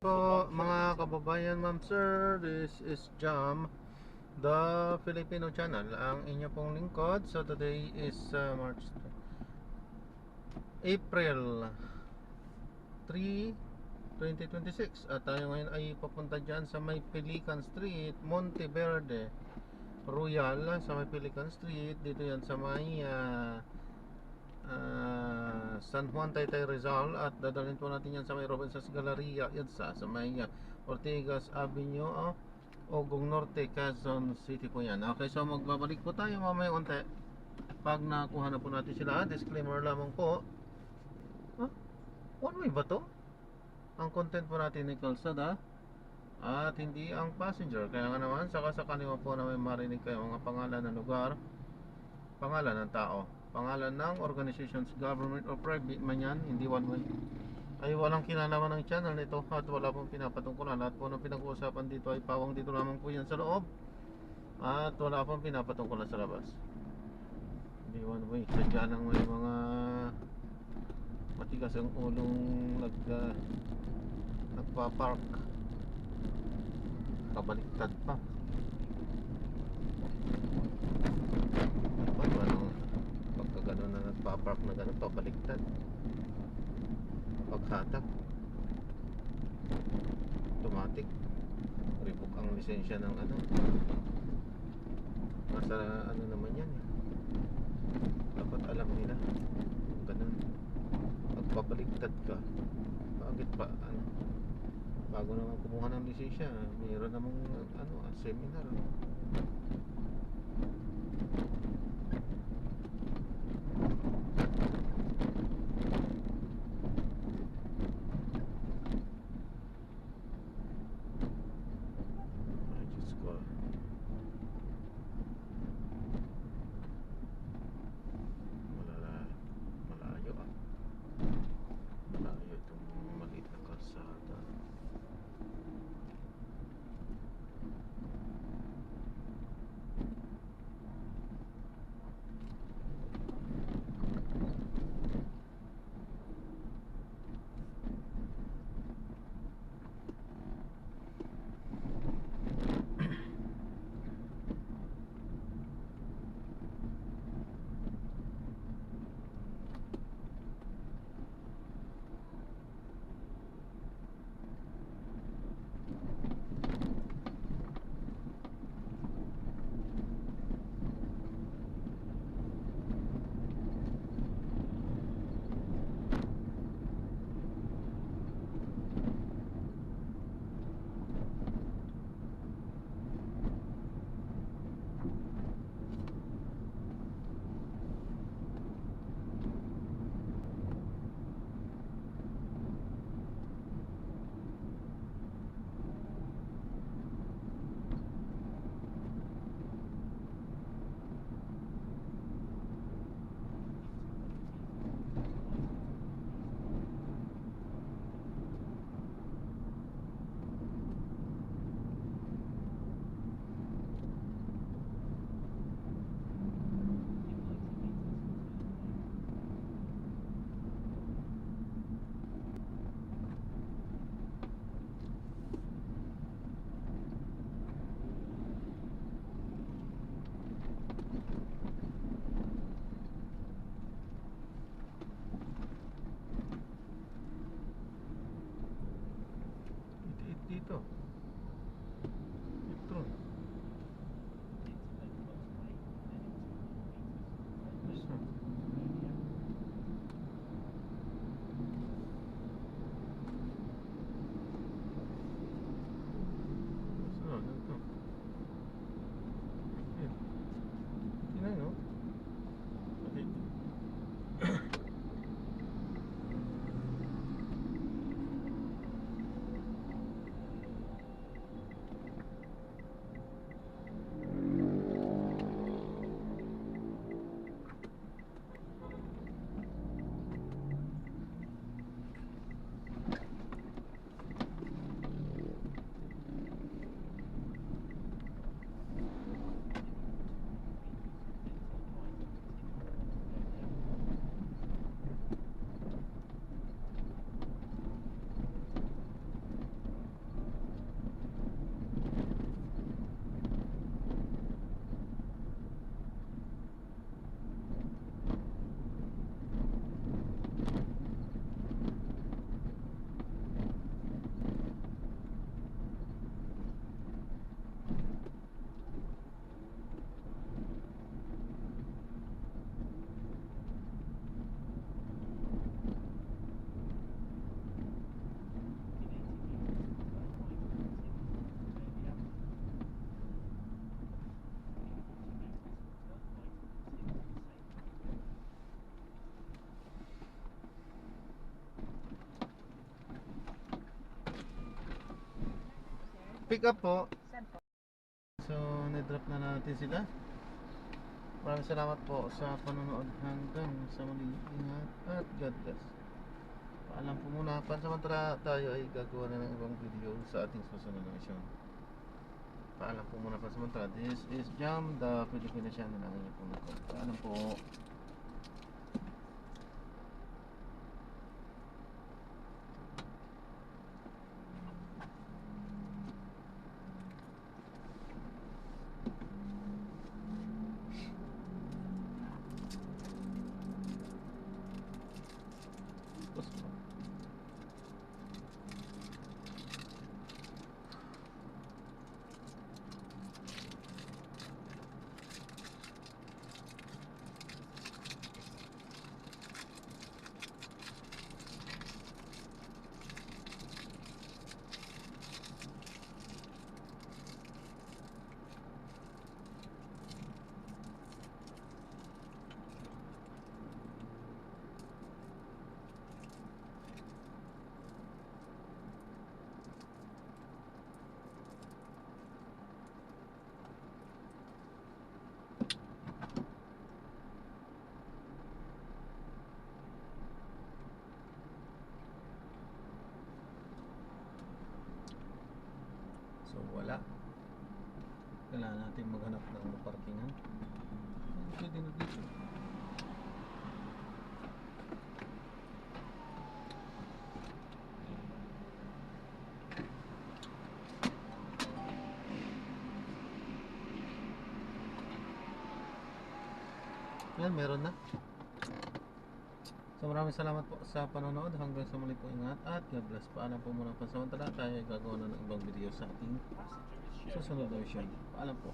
po mga kababayan, ma'am sir. This is Jam, the Filipino channel. Ang inyo pong lingkod. So today is April 3, 2026. At tayo ngayon ay papunta dyan sa may Pelican Street, Monteverde Royal. Sa may Pelican Street, dito yan sa may San Juan, Taytay, Rizal. At dadalhin po natin yan sa may Robinsons Galleria, sa may Ortigas Avenue, Ogong Norte, Quezon City po yan. Okay, so magbabalik po tayo mamaya unti pag nakuha na po natin sila. Disclaimer lamang po, one way ba to? Ang content po natin ay kalsada at hindi ang passenger. Kaya nga naman, saka sakali mo po na may marinig kayo mga pangalan ng lugar, pangalan ng tao, pangalan ng organizations, government or private man yan, hindi one way, ay walang kinalaman ng channel nito at wala pong pinapatungkulan. Lahat po ng pinag-uusapan dito ay pawang dito lamang po yan sa loob at wala pong pinapatungkulan sa labas. Hindi one way, sadya lang may mga matigas ang ulong nagpa-park, kabaliktad pa. Paano pagka gano'n na nagpa-park na gano'n, pabaliktad, paghatak, automatic revoke ang lisensya ng ano. Nasa ano naman yan eh, dapat alam nila ganun. Pagpabaliktad ka, bakit pa ano, bago naman kumuha ng lisensya mayroon namang ano, seminar. Ay Diyos ko, malayo malayo itong maliit na kalsada. Dito ito no? Pick up po. Saan po? So, na-drop na natin sila. Maraming salamat po sa panonood hanggang sa muli. Ingat at God bless. Paalam po muna. Pansamantala tayo ay gagawa na ng ibang video sa ating susunod na misyon. Paalam po muna pansamantala. This is Jam, the Filipino channel ng inyong pong nako. Paalam po. Tapos po. So wala. Kailangan natin maghanap ng parkingan. Pwede na dito. Yan, meron na. So maraming salamat po sa panonood. Hanggang sa muli po, ingat at God bless. Paalam po muna pansamantala. Tayo ay gagawa na ng ibang video sa ating susunod na mission. Paalam po.